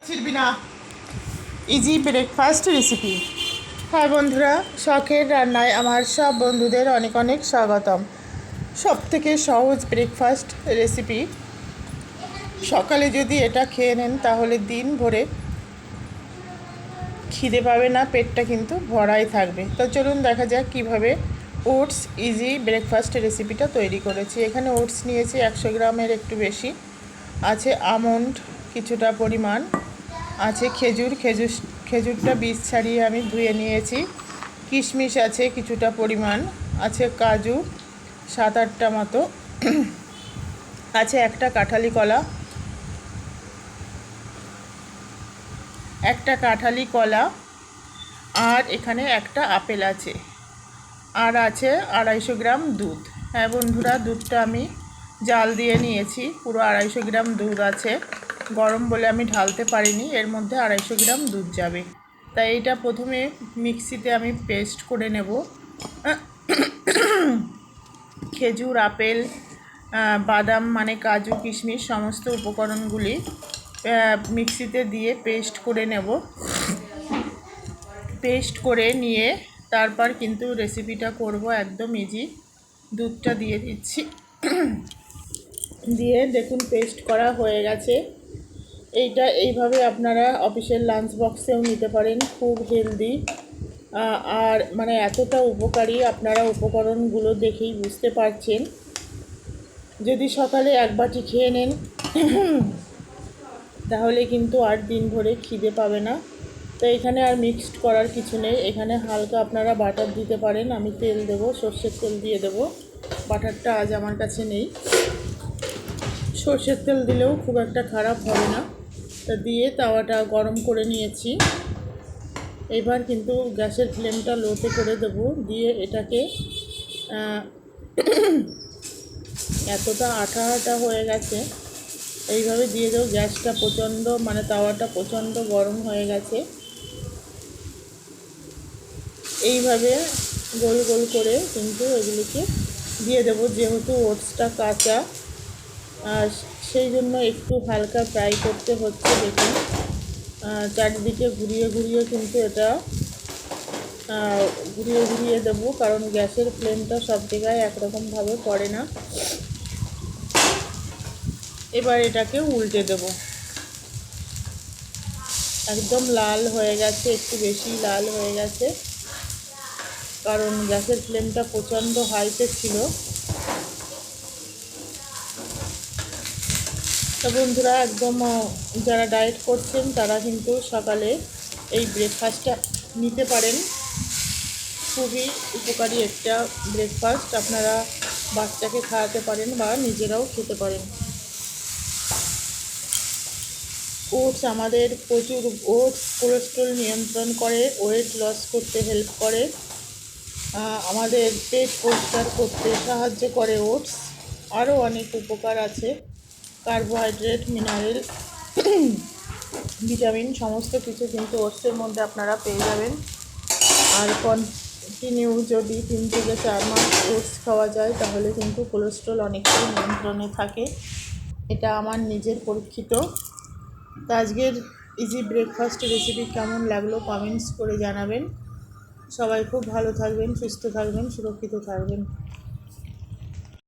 চিরবি না। Easy breakfast recipe. হ্যাঁ বন্ধুরা, শখের রান্নায় আমার সব বন্ধুদের অনেক অনেক স্বাগতম। সব থেকে সহজ ব্রেকফাস্ট রেসিপি। সকালে যদি এটা খেয়ে নেন তাহলে দিন ভরে খিদে পাবে না, পেটটা কিন্তু ভরাই থাকবে। তো চলুন দেখা যাক কীভাবে ওটস ইজি ব্রেকফাস্ট রেসিপিটা তৈরি করেছি। এখানে ওটস নিয়েছি 100 গ্রামের একটু বেশি, আছে আমন্ড কিছুটা পরিমাণ, আছে খেজুরটা বীজ ছাড়িয়ে আমি ধুয়ে নিয়েছি, কিশমিশ আছে কিছুটা পরিমাণ, আছে কাজু 7-8টা মতো, আছে একটা কাঁঠালি কলা, আর এখানে একটা আপেল আছে, আর আছে 250 গ্রাম দুধ। হ্যাঁ বন্ধুরা, দুধটা আমি জাল দিয়ে নিয়েছি, পুরো 250 গ্রাম দুধ আছে। গরম বলে আমি ঢালতে পারিনি, এর মধ্যে 250 গ্রাম দুধ যাবে। তাই এটা প্রথমে মিক্সিতে আমি পেস্ট করে নেব। খেজুর, আপেল, বাদাম মানে কাজু, কিশমিশ সমস্ত উপকরণগুলি মিক্সিতে দিয়ে পেস্ট করে নেব। পেস্ট করে নিয়ে তারপর কিন্তু রেসিপিটা করব একদম ইজি। দুধটা দিয়ে দিচ্ছি, দিয়ে দেখুন পেস্ট করা হয়ে গেছে। এইভাবে আপনারা অফিসের লাঞ্চ বক্সেও নিতে পারেন, খুব হেলদি আর মানে এতটা উপকারী, আপনারা উপকরণগুলো দেখেই বুঝতে পারছেন। যদি সকালে এক বাটি খেয়ে নেন তাহলে কিন্তু আর দিন ভরে খিদে পাবে না। তো এখানে আর মিক্সড করার কিছু নেই, এখানে হালকা আপনারা বাটার দিতে পারেন। আমি তেল দেব, সর্ষের তেল দিয়ে দেব, বাটারটা আজ আমার কাছে নেই। সর্ষের তেল দিলেও খুব একটা খারাপ হবে না। তা দিয়ে তাওয়াটা গরম করে নিয়েছি। এবার কিন্তু গ্যাসের ফ্লেমটা লোতে করে দেব, দিয়ে এটাকে এতটা আঠা আঠা হয়ে গেছে, এইভাবে দিয়ে দেবো। গ্যাসটা প্রচণ্ড মানে তাওয়াটা প্রচণ্ড গরম হয়ে গেছে। এইভাবে গোল গোল করে কিন্তু এগুলিকে দিয়ে দেবো, যেহেতু ওটসটা কাঁচা সেই জন্য একটু হালকা ফ্রাই করতে হচ্ছে। দেখুন চারিদিকে ঘুরিয়ে ঘুরিয়ে কিন্তু এটা ঘুরিয়ে দেবো, কারণ গ্যাসের ফ্লেমটা সব জায়গায় একরকমভাবে পড়ে না। এবার এটাকে উল্টে দেব। একদম লাল হয়ে গেছে, একটু বেশি লাল হয়ে গেছে, কারণ গ্যাসের ফ্লেমটা প্রচণ্ড হাইতে ছিল। তো বন্ধুরা, একদম যারা ডায়েট করছেন তারা কিন্তু সকালে এই ব্রেকফাস্টটা নিতে পারেন। খুবই উপকারী একটা ব্রেকফাস্ট, আপনারা বাচ্চাকে খাওয়াতে পারেন বা নিজেরাও খেতে পারেন। ওটস আমাদের প্রচুর, ওটস কোলেস্ট্রল নিয়ন্ত্রণ করে, ওয়েট লস করতে হেল্প করে, আমাদের পেট পরিষ্কার করতে সাহায্য করে ওটস। আরও অনেক উপকার আছে, কার্বোহাইড্রেট, মিনারেল, ভিটামিন সমস্ত কিছু কিন্তু ওটসের মধ্যে আপনারা পেয়ে যাবেন। আর কন্টিনিউ যদি 3 থেকে 4 মাস ওটস খাওয়া যায় তাহলে কিন্তু কোলেস্ট্রল অনেকটাই নিয়ন্ত্রণে থাকে। এটা আমার নিজের পরীক্ষিত। তো আজকের ইজি ব্রেকফাস্ট রেসিপি কেমন লাগলো কমেন্টস করে জানাবেন। সবাই খুব ভালো থাকবেন, সুস্থ থাকবেন, সুরক্ষিত থাকবেন।